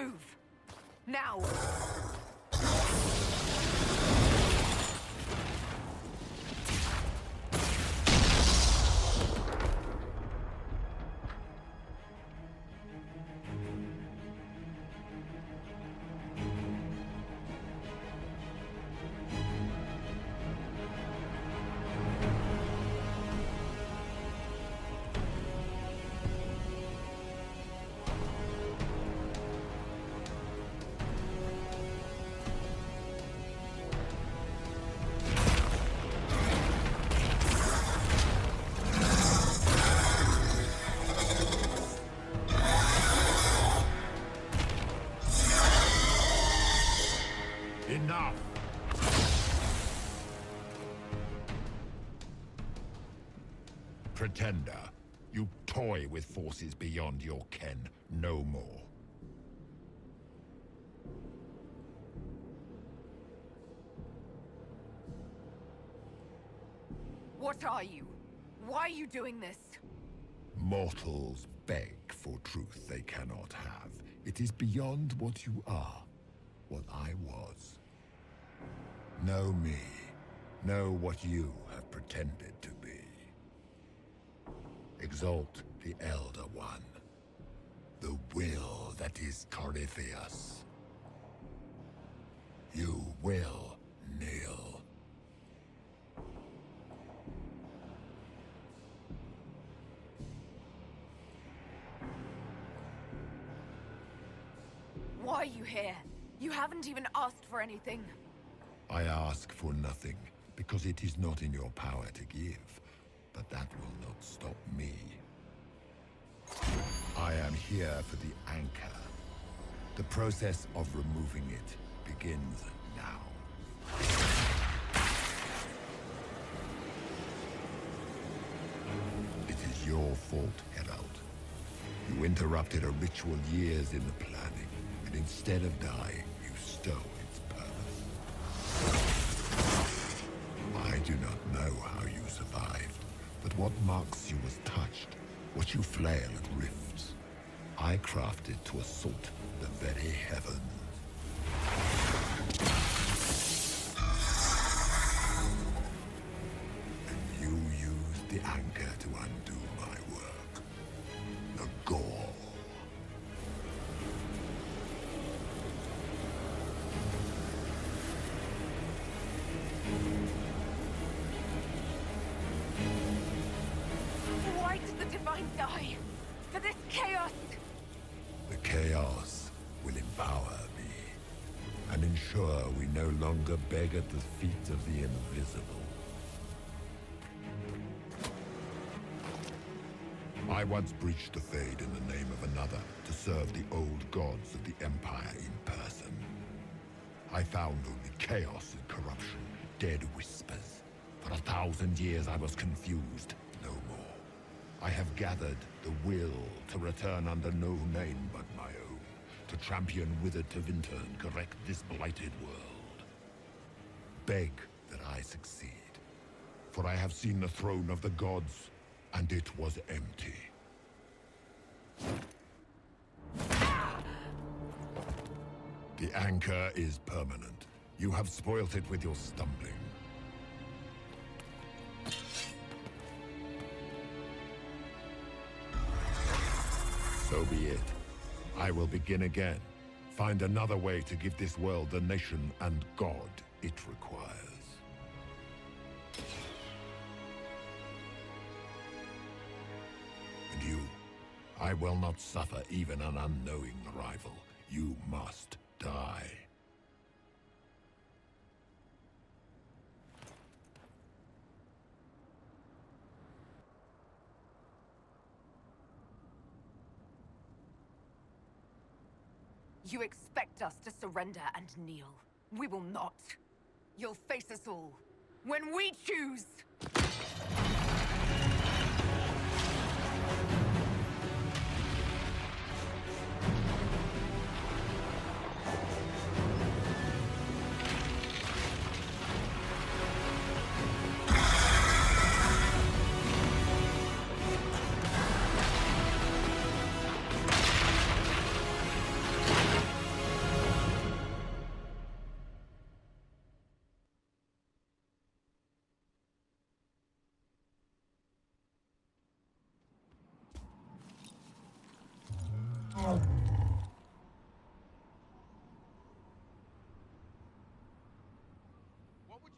Move! Now! Enough! Pretender, you toy with forces beyond your ken, no more. What are you? Why are you doing this? Mortals beg for truth they cannot have. It is beyond what you are, what I was. Know me. Know what you have pretended to be. Exalt the Elder One. The will that is Corifeus. You will kneel. Why are you here? You haven't even asked for anything. I ask for nothing, because it is not in your power to give. But that will not stop me. I am here for the anchor. The process of removing it begins now. It is your fault, Herald. You interrupted a ritual years in the planning, and instead of dying, you stole its purpose. I do not know how you survived, but what marks you as touched, what you flail at rifts. I crafted to assault the very heavens. And you used the anchor to undo my work. The gore. Why did the Divine die? For this chaos! The chaos will empower me, and ensure we no longer beg at the feet of the invisible. I once breached the Fade in the name of another to serve the old gods of the Empire in person. I found only chaos and corruption, dead whispers. For 1,000 years I was confused, no more. I have gathered the will to return under no name but my own, to champion withered to Vinter and correct this blighted world. Beg that I succeed, for I have seen the throne of the gods, and it was empty. The anchor is permanent. You have spoilt it with your stumbling. So be it. I will begin again. Find another way to give this world the nation and God it requires. And you, I will not suffer even an unknowing rival. You must die. You expect us to surrender and kneel. We will not. You'll face us all. When we choose!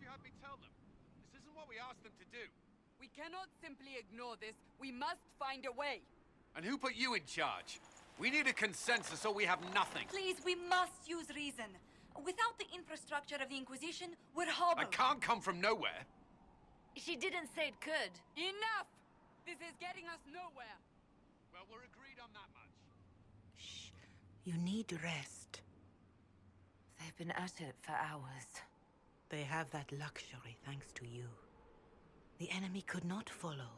you had me tell them. This isn't what we asked them to do. We cannot simply ignore this. We must find a way. And who put you in charge? We need a consensus or we have nothing. Please, we must use reason. Without the infrastructure of the Inquisition, we're hobbled. I can't come from nowhere. She didn't say it could. Enough! This is getting us nowhere. Well, we're agreed on that much. Shh. You need rest. They've been at it for hours. They have that luxury thanks to you. The enemy could not follow,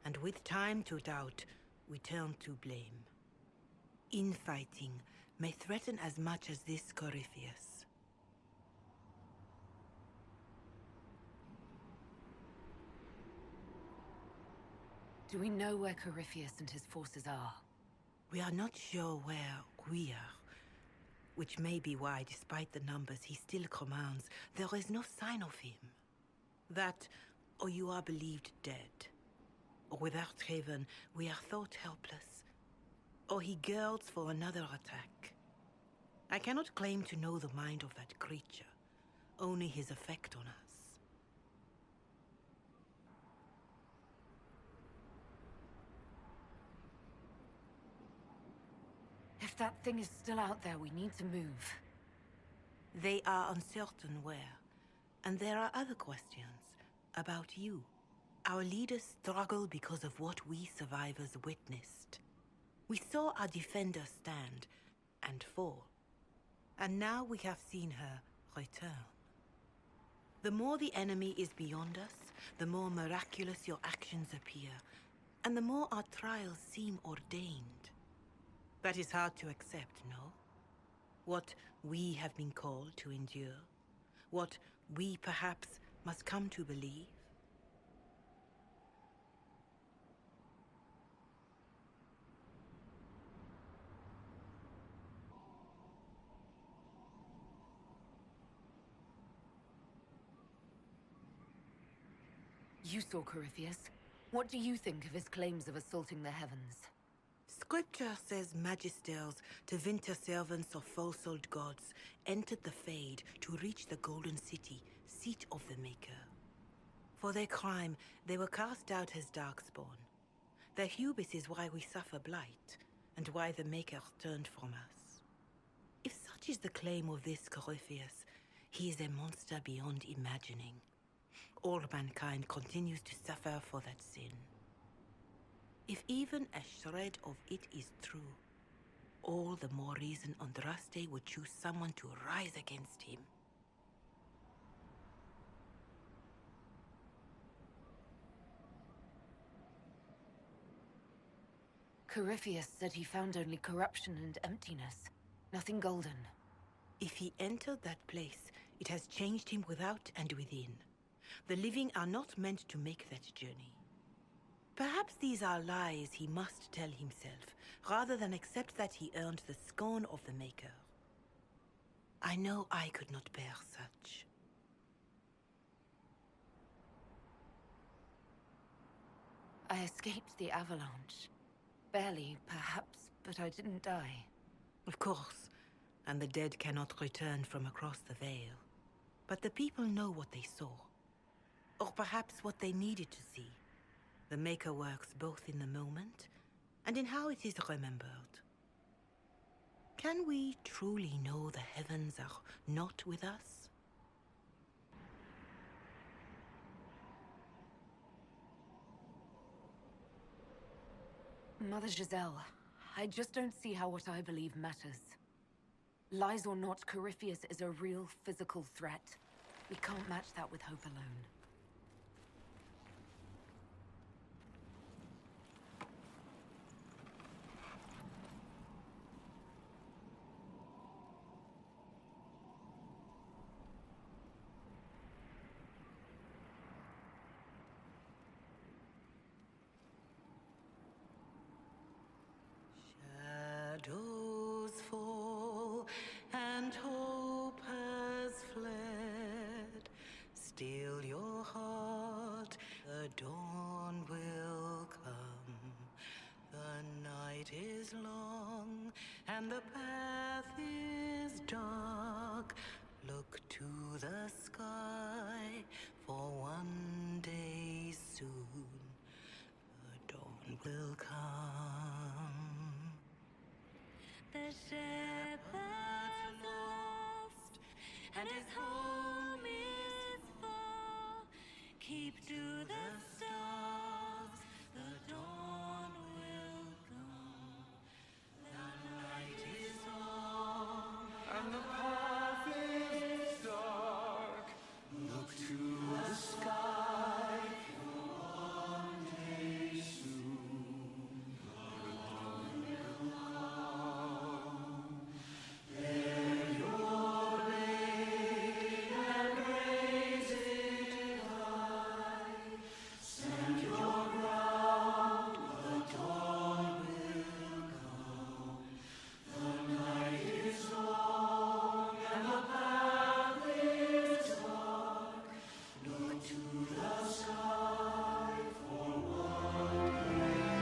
and with time to doubt, we turn to blame. Infighting may threaten as much as this Corifeus. Do we know where Corifeus and his forces are? We are not sure where we are, which may be why, despite the numbers he still commands, there is no sign of him. That, or you are believed dead. Or without Haven, we are thought helpless. Or he girds for another attack. I cannot claim to know the mind of that creature, only his effect on us. If that thing is still out there, we need to move. They are uncertain where. And there are other questions about you. Our leaders struggle because of what we survivors witnessed. We saw our defenders stand and fall. And now we have seen her return. The more the enemy is beyond us, the more miraculous your actions appear, and the more our trials seem ordained. That is hard to accept, no? What we have been called to endure, what we perhaps must come to believe. You saw Corifeus. What do you think of his claims of assaulting the heavens? Scripture says magisters, to winter servants of false-old gods, entered the Fade to reach the Golden City, seat of the Maker. For their crime, they were cast out as Darkspawn. Their hubris is why we suffer blight, and why the Maker turned from us. If such is the claim of this Corifeus, he is a monster beyond imagining. All mankind continues to suffer for that sin. If even a shred of it is true, all the more reason Andraste would choose someone to rise against him. Corifeus said he found only corruption and emptiness. Nothing golden. If he entered that place, it has changed him without and within. The living are not meant to make that journey. Perhaps these are lies he must tell himself, rather than accept that he earned the scorn of the Maker. I know I could not bear such. I escaped the avalanche. Barely, perhaps, but I didn't die. Of course, and the dead cannot return from across the veil. But the people know what they saw. Or perhaps what they needed to see. The Maker works both in the moment and in how it is remembered. Can we truly know the heavens are not with us? Mother Giselle, I just don't see how what I believe matters. Lies or not, Corifeus is a real physical threat. We can't match that with hope alone. Shadows fall and hope has fled. Still your heart, the dawn will come. The night is long and the path is dark. Look to the sky will come. The shepherd's lost, and his home is far. Keep to the stars, the dawn will come. The night is long, And the path is dark. Look to the sky, for one day soon the dawn will come. Bear your blade and raise it high. Stand your ground, the dawn will come. The night is long and the path is dark. Look to the sky for one day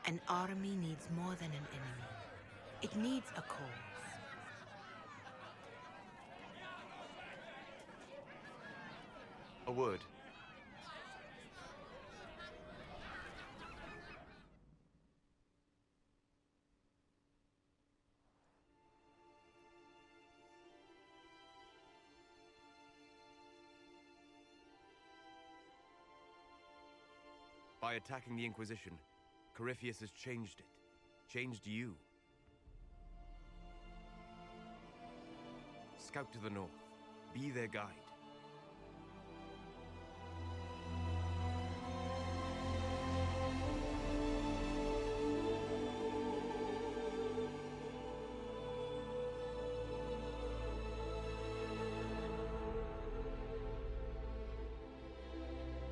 An army needs more than an enemy. It needs a cause. A word. By attacking the Inquisition, Corifeus has changed it. Changed you. Scout to the north. Be their guide.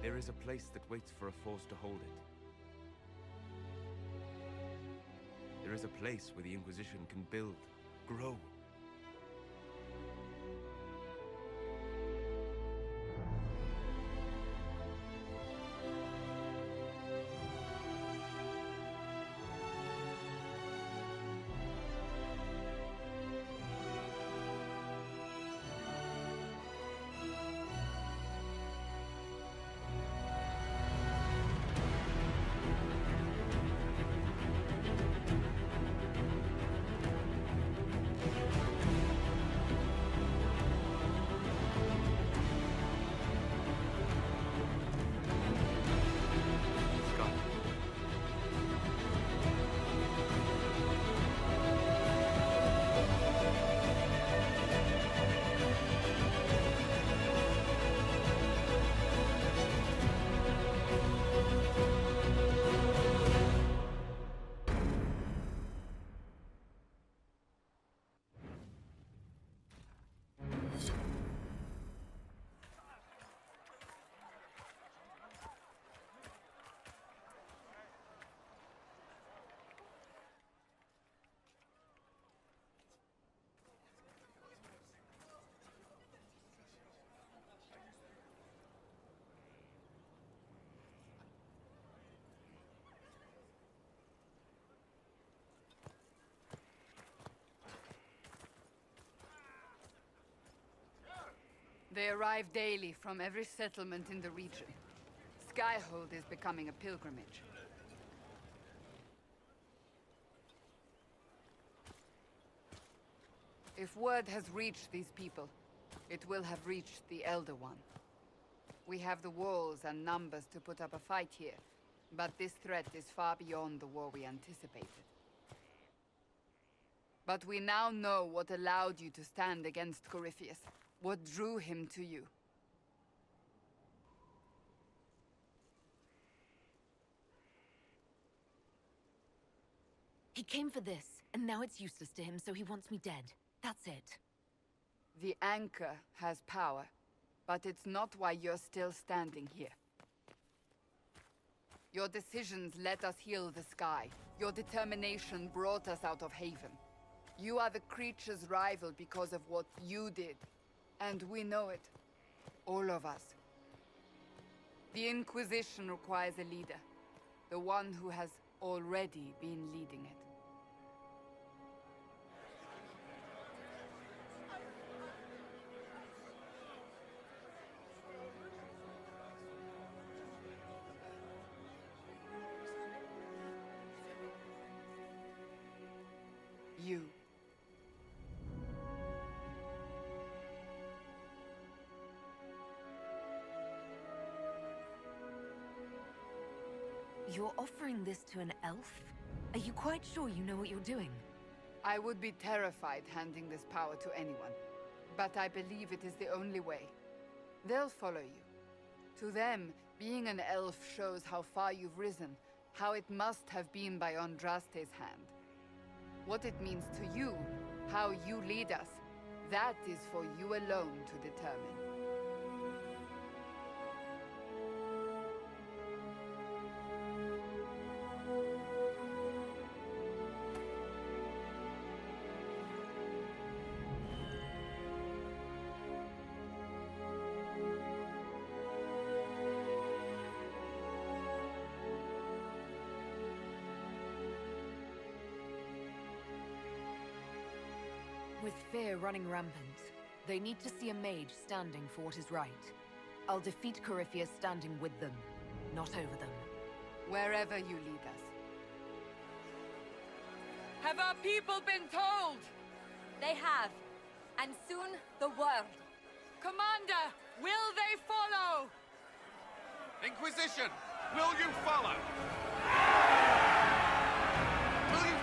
There is a place that waits for a force to hold it. There is a place where the Inquisition can build, grow. They arrive daily from every settlement in the region. Skyhold is becoming a pilgrimage. If word has reached these people, it will have reached the Elder One. We have the walls and numbers to put up a fight here, but this threat is far beyond the war we anticipated. But we now know what allowed you to stand against Corifeus. What drew him to you? He came for this, and now it's useless to him, so he wants me dead. That's it. The Anchor has power, but it's not why you're still standing here. Your decisions let us heal the sky. Your determination brought us out of Haven. You are the creature's rival because of what you did. And we know it. All of us. The Inquisition requires a leader. The one who has already been leading it. You're offering this to an elf? Are you quite sure you know what you're doing? I would be terrified handing this power to anyone. But I believe it is the only way. They'll follow you. To them, being an elf shows how far you've risen, how it must have been by Andraste's hand. What it means to you, how you lead us, that is for you alone to determine. With fear running rampant, they need to see a mage standing for what is right. I'll defeat Corifeus standing with them, not over them. Wherever you lead us. Have our people been told? They have. And soon, the world. Commander, will they follow? Inquisition, will you follow? Will you